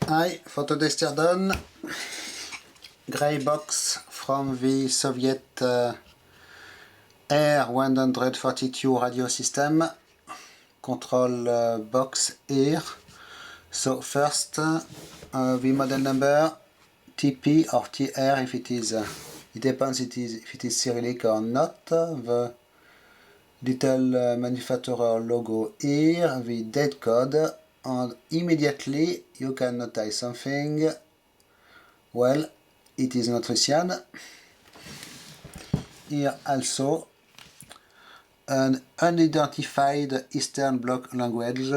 Hi, photo tester done. Grey box from the Soviet R142 radio system. Control box here. So first the model number TP or TR if it is, it depends if it is Cyrillic or not. The little manufacturer logo here, the date code, and immediately you can notice something. Well, it is not Russian. Here also an unidentified Eastern Bloc language,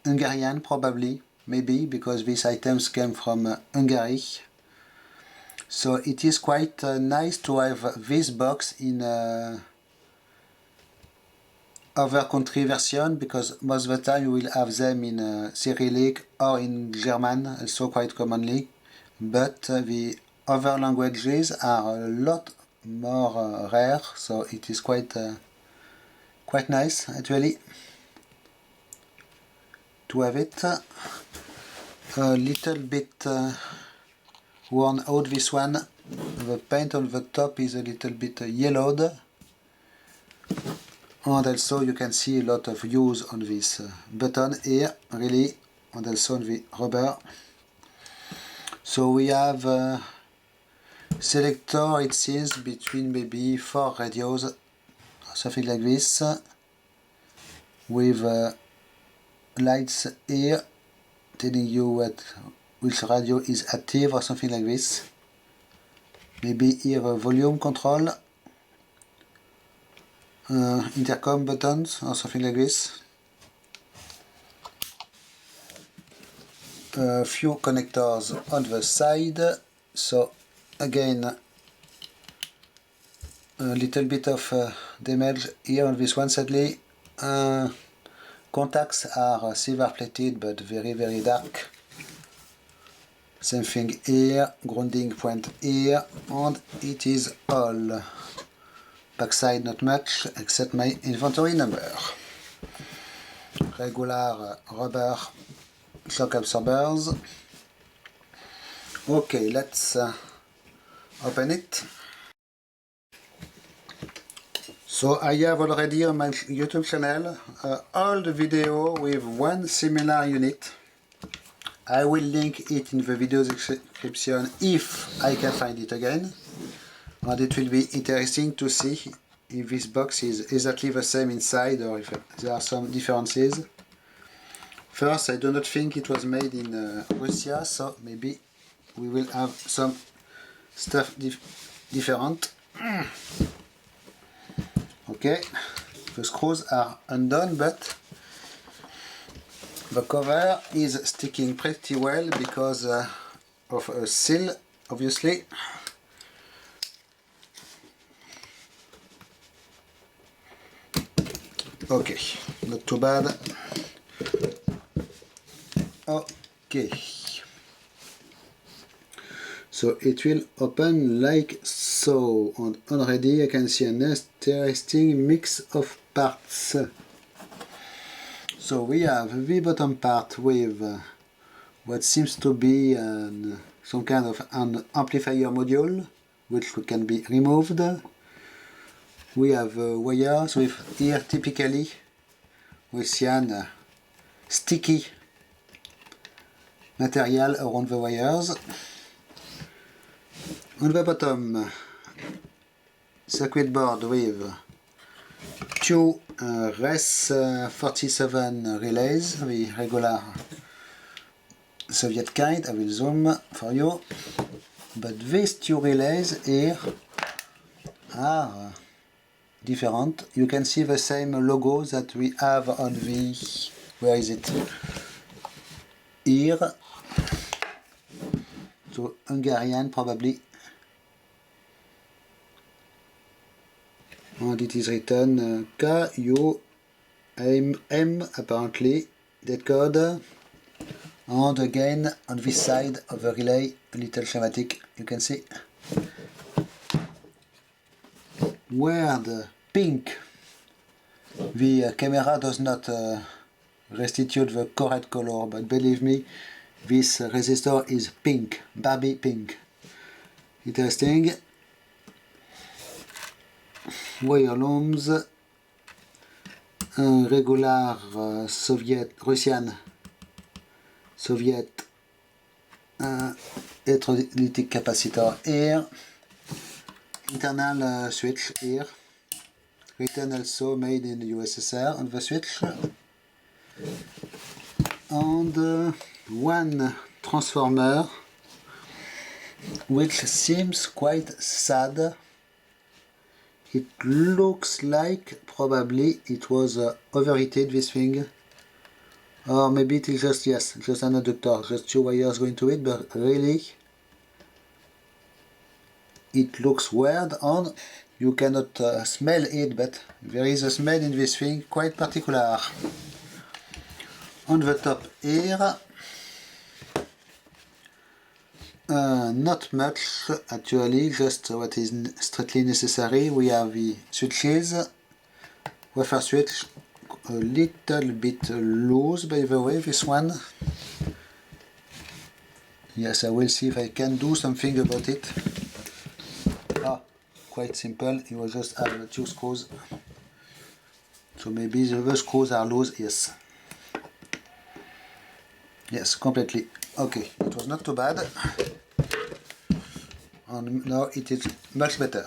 Hungarian probably, maybe, because these items came from Hungary. So it is quite nice to have this box in other country version, because most of the time you will have them in Cyrillic or in German, also quite commonly, but the other languages are a lot more rare, so it is quite nice actually to have it. A little bit worn out, this one. The paint on the top is a little bit yellowed, and also you can see a lot of use on this button here, really, and also on the rubber. So we have a selector, it seems, between maybe 4 radios, something like this, with lights here telling you which radio is active or something like this. Maybe here a volume control, intercom buttons or something like this. A few connectors on the side, so again a little bit of damage here on this one, sadly. Contacts are silver plated but very dark. Same thing here, grounding point here, and it is all. Backside not much except my inventory number. Regular rubber shock absorbers. Okay, let's open it. So I have already on my YouTube channel all the video with one similar unit. I will link it in the video description if I can find it again. And it will be interesting to see if this box is exactly the same inside or if there are some differences. First, I do not think it was made in Russia, so maybe we will have some stuff different. Okay, the screws are undone, but the cover is sticking pretty well because of a seal, obviously. Okay, not too bad. Okay, so it will open like so, and already I can see an interesting mix of parts. So we have the bottom part with what seems to be some kind of an amplifier module, which can be removed. We have wires with here typically Russian sticky material around the wires. On the bottom, circuit board with two RES47 relays, the regular Soviet kind. I will zoom for you. But these two relays here are different. You can see the same logo that we have on the, where is it? Here. So Hungarian probably. And it is written KUM apparently, that code. And again on this side of the relay, a little schematic, you can see. Weird pink. The camera does not restitute the correct color, but believe me, This resistor is pink, Barbie pink. Interesting. Wire looms, un regular Russian Soviet electrolytic capacitor here, internal switch here, written also made in the USSR on the switch, and one transformer which seems quite sad. It looks like probably it was overheated, this thing, or maybe it is just, yes, just an adductor, just two wires going to it, but really it looks weird, and you cannot smell it, but there is a smell in this thing quite particular. On the top here, not much actually, just what is strictly necessary. We have the switches, wafer switch, a little bit loose by the way, this one. Yes, I will see if I can do something about it. Quite simple, it was just have two screws. So maybe the other screws are loose, yes. Yes, completely. Okay, it was not too bad. And now it is much better.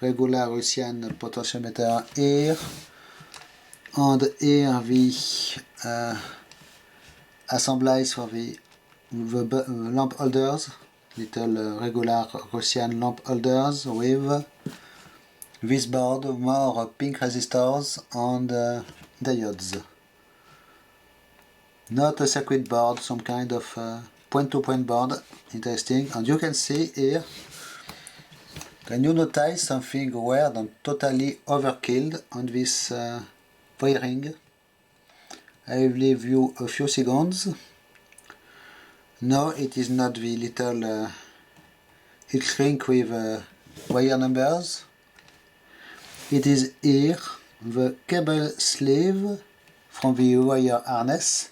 Regular Russian potentiometer here. And here the assemblies for the lamp holders. Little regular Russian lamp holders with this board, more pink resistors and diodes. Not a circuit board, some kind of point-to-point board. Interesting. And you can see here, can you notice something weird and totally overkill on this wiring? I will leave you a few seconds. No, it is not the little X-ring with wire numbers. It is here the cable sleeve from the wire harness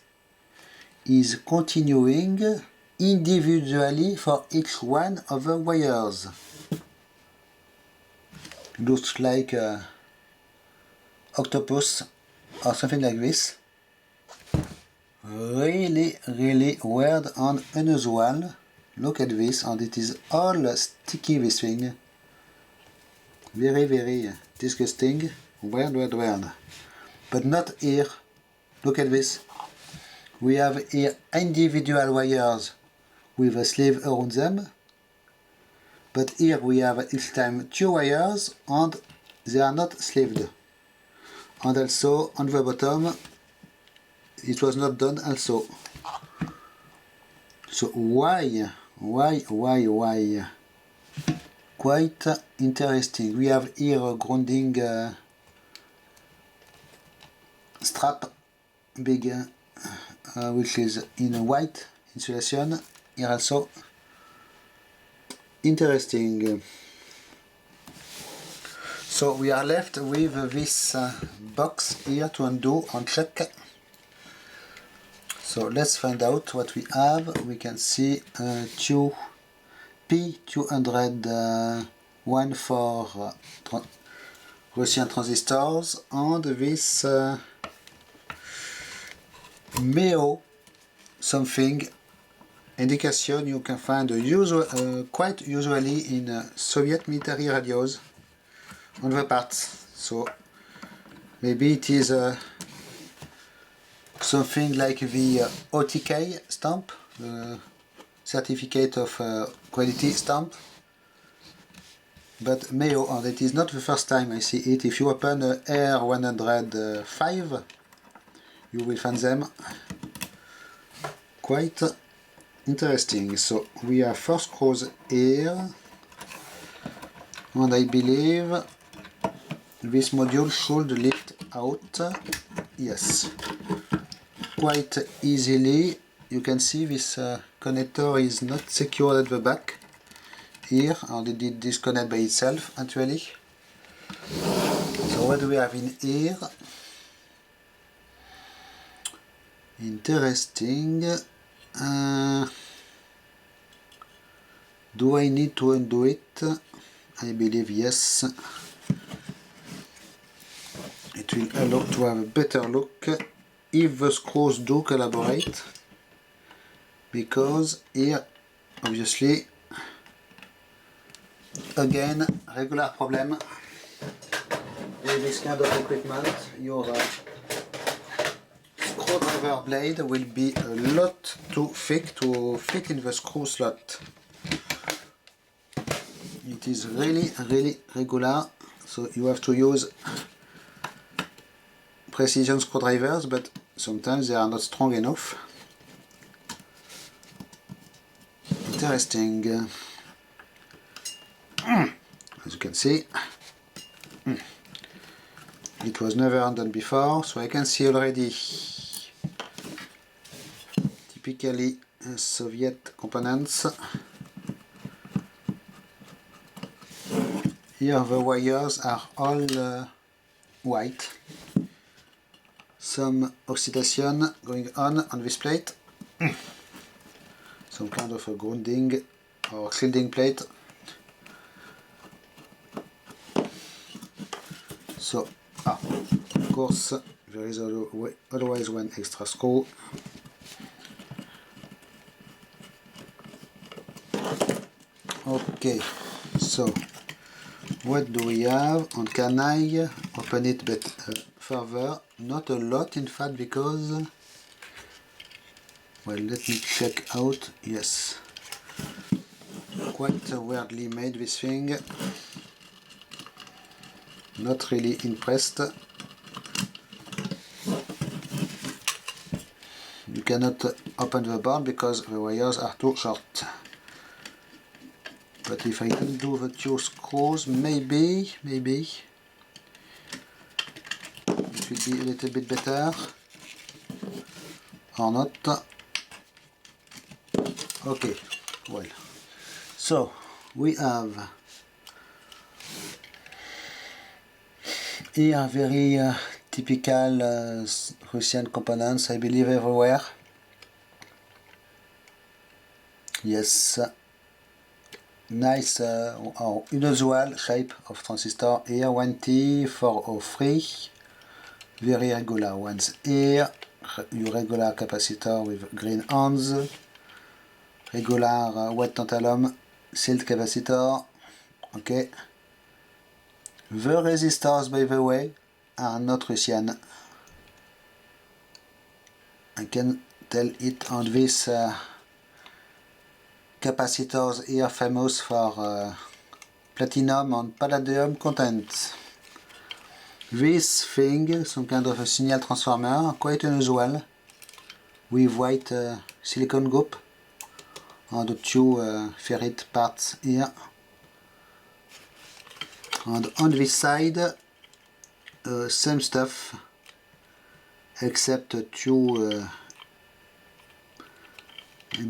is continuing individually for each one of the wires. Looks like octopus or something like this. Really weird and unusual. Look at this, and it is all sticky, this thing. Very disgusting. Weird. But not here. Look at this. We have here individual wires with a sleeve around them. But here we have each time two wires and they are not sleeved. And also on the bottom it was not done also. So why? Quite interesting. We have here a grounding strap, big, which is in a white insulation. Here also interesting. So we are left with this box here to undo and check. So let's find out what we have. We can see two P200 one for Russian transistors and this MEO something indication you can find quite usually in Soviet military radios on the parts. So maybe it is something like the OTK stamp, certificate of quality stamp, but MEO, and it is not the first time I see it. If you open R105 you will find them. Quite interesting. So we have four screws here, and I believe this module should lift out. Yes, quite easily. You can see this connector is not secured at the back here, and it did disconnect by itself actually. So what do we have in here? Interesting. Do I need to undo it? I believe yes. It will allow to have a better look if the screws do collaborate, because here obviously again regular problem with this kind of equipment. Your screwdriver blade will be a lot too thick to fit in the screw slot. It is really regular, so you have to use precision screwdrivers, but sometimes they are not strong enough. Interesting. As you can see, it was never done before, so I can see already typically Soviet components. Here the wires are all white. Some oxidation going on this plate. Some kind of a grounding or shielding plate. So, of course, there is always one extra screw. Okay, so what do we have, and can I open it but further? Not a lot in fact, because, well, let me check out. Yes, quite weirdly made this thing. Not really impressed. You cannot open the board because the wires are too short. But if I undo the two screws, maybe it will be a little bit better, or not. Okay, well, so we have here very typical Russian components, I believe, everywhere. Yes. Nice unusual shape of transistor here. 1T403, very regular ones here. Your regular capacitor with green ends, regular white tantalum sealed capacitor. Okay. The resistors, by the way, are not Russian. I can tell it on this capacitors here, famous for platinum and palladium content. This thing, some kind of a signal transformer, quite unusual, with white silicon group and the two ferrite parts here. And on this side, same stuff, except two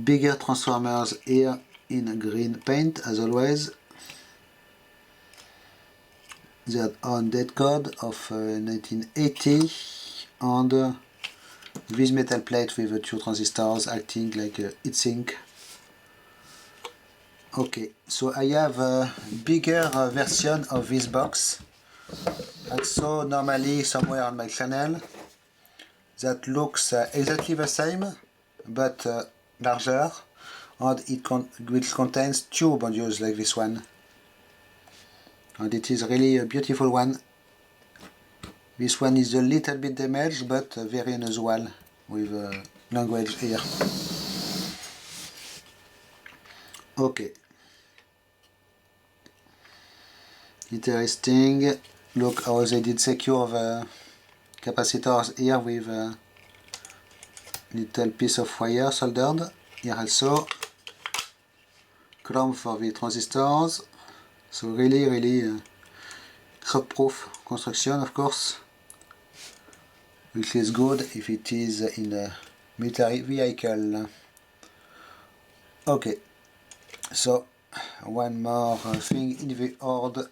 bigger transformers here in green paint, as always. They are on date code of 1980, and this metal plate with the two transistors acting like a heatsink. Okay, so I have a bigger version of this box. I saw normally somewhere on my channel that looks exactly the same, but larger, and which contains two modules like this one, and it is really a beautiful one. This one is a little bit damaged, but very unusual with language here. Okay, interesting. Look how they did secure the capacitors here with a little piece of wire soldered. Here also chrome for the transistors. So really shock-proof construction, of course, which is good if it is in a military vehicle. Okay, so one more thing in the order.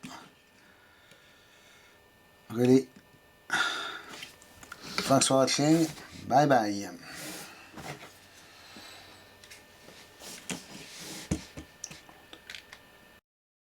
Really, thanks for watching. Bye bye.